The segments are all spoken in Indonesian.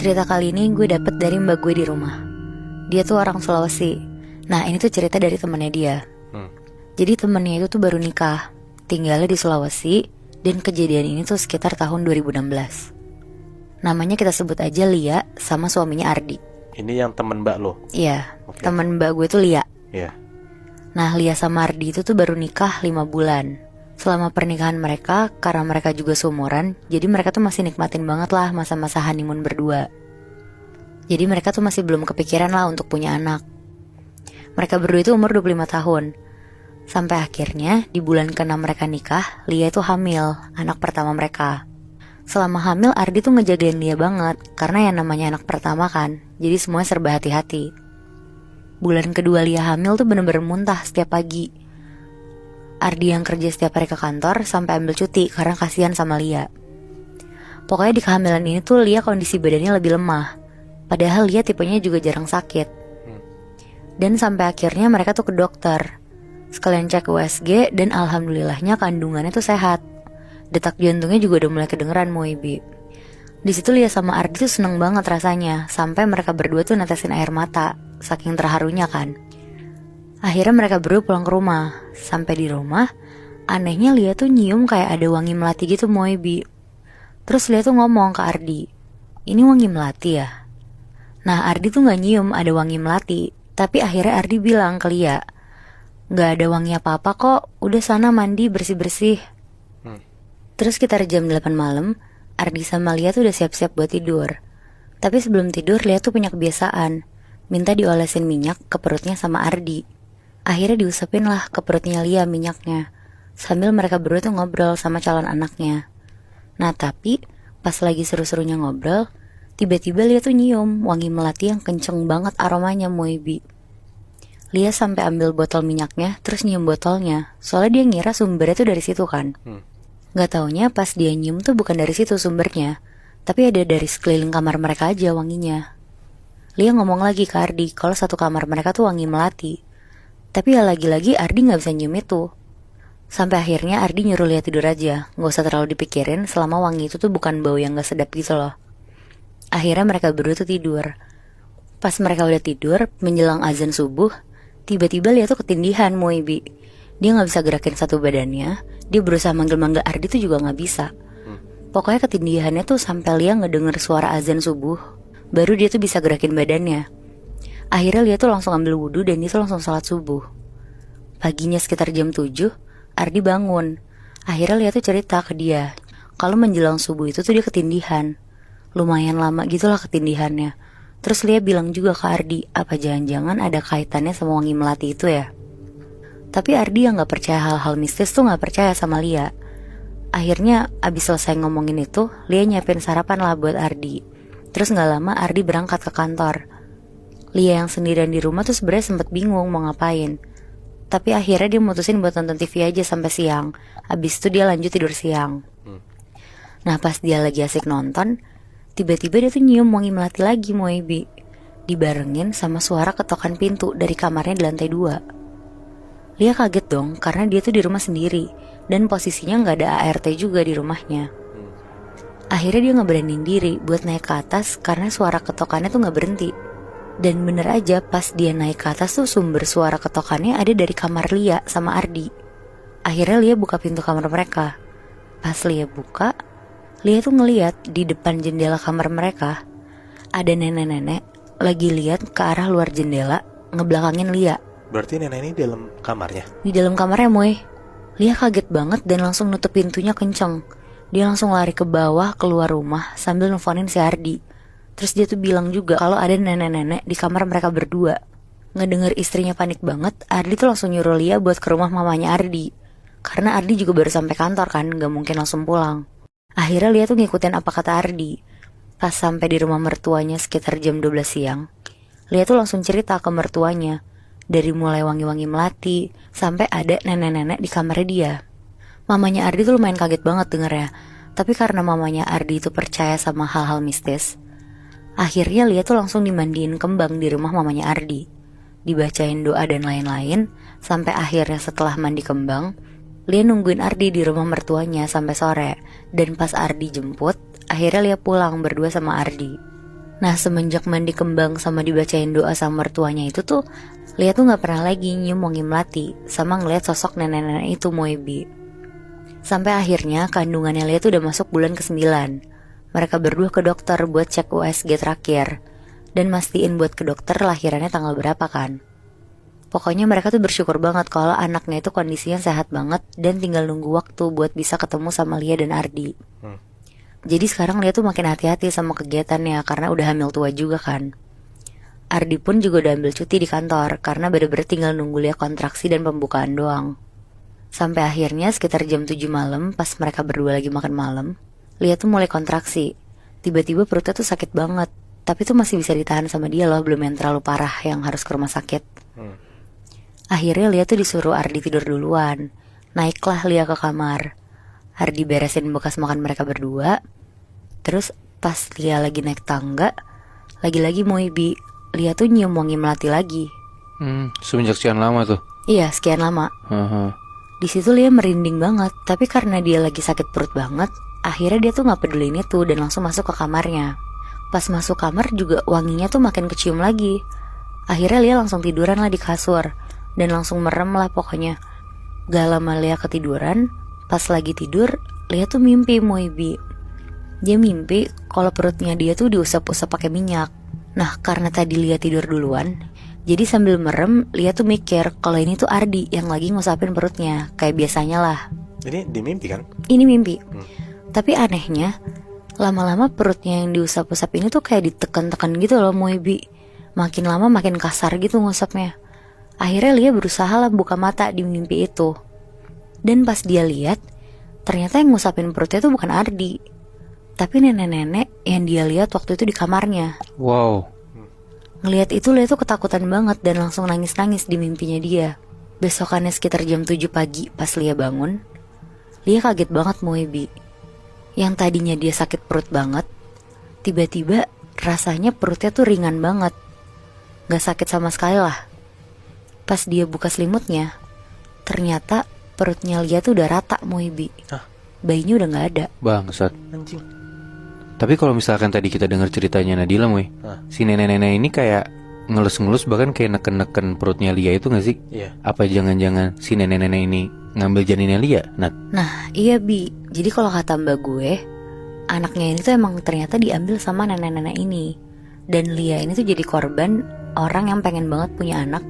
Cerita kali ini gue dapet dari mbak gue di rumah. Dia tuh orang Sulawesi. Nah ini tuh cerita dari temennya dia. Jadi temennya itu tuh baru nikah, tinggalnya di Sulawesi. Dan kejadian ini tuh sekitar tahun 2016. Namanya kita sebut aja Lia sama suaminya Ardi. Ini yang temen mbak lo? Iya, Oke. temen mbak gue tuh Lia. Iya. Nah Lia sama Ardi itu tuh baru nikah 5 bulan. Selama pernikahan mereka, karena mereka juga seumuran, jadi mereka tuh masih nikmatin banget lah masa-masa honeymoon berdua. Jadi mereka tuh masih belum kepikiran lah untuk punya anak. Mereka berdua itu umur 25 tahun. Sampai akhirnya di bulan ke-6 mereka nikah, Lia itu hamil, anak pertama mereka. Selama hamil Ardi tuh ngejagain Lia banget, karena yang namanya anak pertama kan, jadi semuanya serba hati-hati. Bulan kedua Lia hamil tuh bener-bener muntah setiap pagi. Ardi yang kerja setiap hari ke kantor sampai ambil cuti karena kasihan sama Lia. Pokoknya di kehamilan ini tuh Lia kondisi badannya lebih lemah. Padahal Lia tipenya juga jarang sakit. Dan sampai akhirnya mereka tuh ke dokter. Sekalian cek USG dan alhamdulillahnya kandungannya tuh sehat. Detak jantungnya juga udah mulai kedengeran Moebi. Di situ Lia sama Ardi tuh seneng banget rasanya, sampai mereka berdua tuh netesin air mata, saking terharunya kan. Akhirnya mereka berdua pulang ke rumah. Sampai di rumah, anehnya Lia tuh nyium kayak ada wangi melati gitu Moebi. Terus Lia tuh ngomong ke Ardi, "Ini wangi melati ya?" Nah Ardi tuh gak nyium ada wangi melati. Tapi akhirnya Ardi bilang ke Lia, "Gak ada wangi apa-apa kok, udah sana mandi bersih-bersih." Terus sekitar jam 8 malam, Ardi sama Lia tuh udah siap-siap buat tidur. Tapi sebelum tidur Lia tuh punya kebiasaan minta diolesin minyak ke perutnya sama Ardi. Akhirnya diusapin lah ke perutnya Lia minyaknya, sambil mereka berdua tuh ngobrol sama calon anaknya. Nah tapi pas lagi seru-serunya ngobrol, tiba-tiba Lia tuh nyium wangi melati yang kenceng banget aromanya Moebi. Lia sampai ambil botol minyaknya terus nyium botolnya, soalnya dia ngira sumbernya tuh dari situ kan. Gak taunya pas dia nyium tuh bukan dari situ sumbernya, tapi ada dari sekeliling kamar mereka aja wanginya. Lia ngomong lagi ke Ardi kalau satu kamar mereka tuh wangi melati. Tapi ya lagi-lagi Ardi gak bisa nyium itu. Sampai akhirnya Ardi nyuruh Lia tidur aja, gak usah terlalu dipikirin selama wangi itu tuh bukan bau yang gak sedap gitu loh. Akhirnya mereka berdua tuh tidur. Pas mereka udah tidur, menjelang azan subuh, tiba-tiba Lia tuh ketindihan Moebi. Dia gak bisa gerakin satu badannya. Dia berusaha manggil-manggil Ardi tuh juga gak bisa. Pokoknya ketindihannya tuh sampai Lia ngedenger suara azan subuh, baru dia tuh bisa gerakin badannya. Akhirnya Lia tuh langsung ambil wudhu dan dia tuh langsung sholat subuh. Paginya sekitar jam 7, Ardi bangun. Akhirnya Lia tuh cerita ke dia kalau menjelang subuh itu tuh dia ketindihan. Lumayan lama gitulah ketindihannya. Terus Lia bilang juga ke Ardi, apa jangan-jangan ada kaitannya sama wangi melati itu ya. Tapi Ardi yang gak percaya hal-hal mistis tuh gak percaya sama Lia. Akhirnya abis selesai ngomongin itu, Lia nyiapin sarapan lah buat Ardi. Terus gak lama Ardi berangkat ke kantor. Lia yang sendirian di rumah tuh sebenarnya sempet bingung mau ngapain. Tapi akhirnya dia mutusin buat nonton TV aja sampai siang. Abis itu dia lanjut tidur siang. Nah pas dia lagi asik nonton, tiba-tiba dia tuh nyium wangi melati lagi Moebi. Dibarengin sama suara ketokan pintu dari kamarnya di lantai 2. Lia kaget dong karena dia tuh di rumah sendiri dan posisinya gak ada ART juga di rumahnya. Akhirnya dia gak beraniin diri buat naik ke atas karena suara ketokannya tuh gak berhenti. Dan bener aja pas dia naik ke atas tuh sumber suara ketokannya ada dari kamar Lia sama Ardi. Akhirnya Lia buka pintu kamar mereka. Pas Lia buka, Lia tuh ngeliat di depan jendela kamar mereka ada nenek-nenek lagi lihat ke arah luar jendela ngebelakangin Lia. Berarti nenek ini dalam kamarnya? Di dalam kamarnya Moe. Lia kaget banget dan langsung nutup pintunya kenceng. Dia langsung lari ke bawah keluar rumah sambil nelfonin si Ardi. Terus dia tuh bilang juga kalau ada nenek-nenek di kamar mereka berdua. Ngedenger istrinya panik banget, Ardi tuh langsung nyuruh Lia buat ke rumah mamanya Ardi. Karena Ardi juga baru sampai kantor kan, gak mungkin langsung pulang. Akhirnya Lia tuh ngikutin apa kata Ardi. Pas sampai di rumah mertuanya sekitar jam 12 siang, Lia tuh langsung cerita ke mertuanya. Dari mulai wangi-wangi melati, sampai ada nenek-nenek di kamarnya dia. Mamanya Ardi tuh lumayan kaget banget dengernya. Tapi karena mamanya Ardi itu percaya sama hal-hal mistis, akhirnya Lia tuh langsung dimandiin kembang di rumah mamanya Ardi. Dibacain doa dan lain-lain. Sampai akhirnya setelah mandi kembang, Lia nungguin Ardi di rumah mertuanya sampai sore. Dan pas Ardi jemput, akhirnya Lia pulang berdua sama Ardi. Nah semenjak mandi kembang sama dibacain doa sama mertuanya itu tuh, Lia tuh gak pernah lagi nyium wangi melati sama ngeliat sosok nenek-nenek itu Moebi. Sampai akhirnya kandungannya Lia tuh udah masuk bulan ke-9. Mereka berdua ke dokter buat cek USG terakhir dan mastiin buat ke dokter lahirannya tanggal berapa kan. Pokoknya mereka tuh bersyukur banget kalau anaknya itu kondisinya sehat banget dan tinggal nunggu waktu buat bisa ketemu sama Lia dan Ardi. Jadi sekarang Lia tuh makin hati-hati sama kegiatannya karena udah hamil tua juga kan. Ardi pun juga udah ambil cuti di kantor karena bener-bener tinggal nunggu Lia kontraksi dan pembukaan doang. Sampai akhirnya sekitar jam 7 malam pas mereka berdua lagi makan malam, Lia tuh mulai kontraksi. Tiba-tiba perutnya tuh sakit banget, tapi tuh masih bisa ditahan sama dia loh, belum yang terlalu parah yang harus ke rumah sakit. Akhirnya Lia tuh disuruh Ardi tidur duluan. Naiklah Lia ke kamar. Ardi beresin bekas makan mereka berdua. Terus pas Lia lagi naik tangga, lagi-lagi Moebi, Lia tuh nyium wangi melati lagi. Semenjak sekian lama tuh. Iya, sekian lama. Di situ Lia merinding banget, tapi karena dia lagi sakit perut banget, akhirnya dia tuh nggak peduliin itu dan langsung masuk ke kamarnya. Pas masuk kamar juga wanginya tuh makin kecium lagi. Akhirnya Lia langsung tiduran lah di kasur dan langsung merem lah pokoknya. Gak lama Lia ketiduran, pas lagi tidur Lia tuh mimpi Moebi. Dia mimpi kalau perutnya dia tuh diusap-usap pakai minyak. Nah karena tadi Lia tidur duluan, jadi sambil merem Lia tuh mikir kalau ini tuh Ardi yang lagi ngusapin perutnya, kayak biasanya lah. Ini di mimpi kan? Ini mimpi. Tapi anehnya, lama-lama perutnya yang diusap-usap ini tuh kayak ditekan-tekan gitu loh Moebi. Makin lama makin kasar gitu ngusapnya. Akhirnya Lia berusaha lah buka mata di mimpi itu. Dan pas dia lihat, ternyata yang ngusapin perutnya tuh bukan Ardi, tapi nenek-nenek yang dia lihat waktu itu di kamarnya. Wow. Ngelihat itu Lia tuh ketakutan banget dan langsung nangis-nangis di mimpinya dia. Besokannya sekitar jam 7 pagi pas Lia bangun, Lia kaget banget Moebi. Yang tadinya dia sakit perut banget, tiba-tiba rasanya perutnya tuh ringan banget. Gak sakit sama sekali lah. Pas dia buka selimutnya, ternyata perutnya Lia tuh udah rata Moebi. Bayinya udah gak ada. Bangsat. Anjing. Tapi kalau misalkan tadi kita dengar ceritanya Nadila, Moy, si nenek-nenek ini kayak ngelus-ngelus bahkan kayak neken-neken perutnya Lia itu gak sih? Iya. Apa jangan-jangan si nenek-nenek ini ngambil janinnya Lia? Nah iya Bi, jadi kalau kata mbak gue, anaknya ini tuh emang ternyata diambil sama nenek-nenek ini. Dan Lia ini tuh jadi korban orang yang pengen banget punya anak,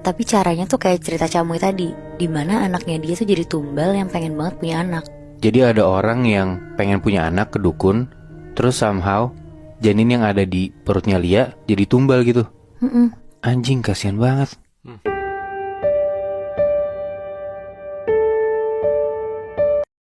tapi caranya tuh kayak cerita Camuy tadi, dimana anaknya dia tuh jadi tumbal yang pengen banget punya anak. Jadi ada orang yang pengen punya anak ke dukun, terus somehow janin yang ada di perutnya Lia jadi tumbal gitu. Anjing, kasihan banget.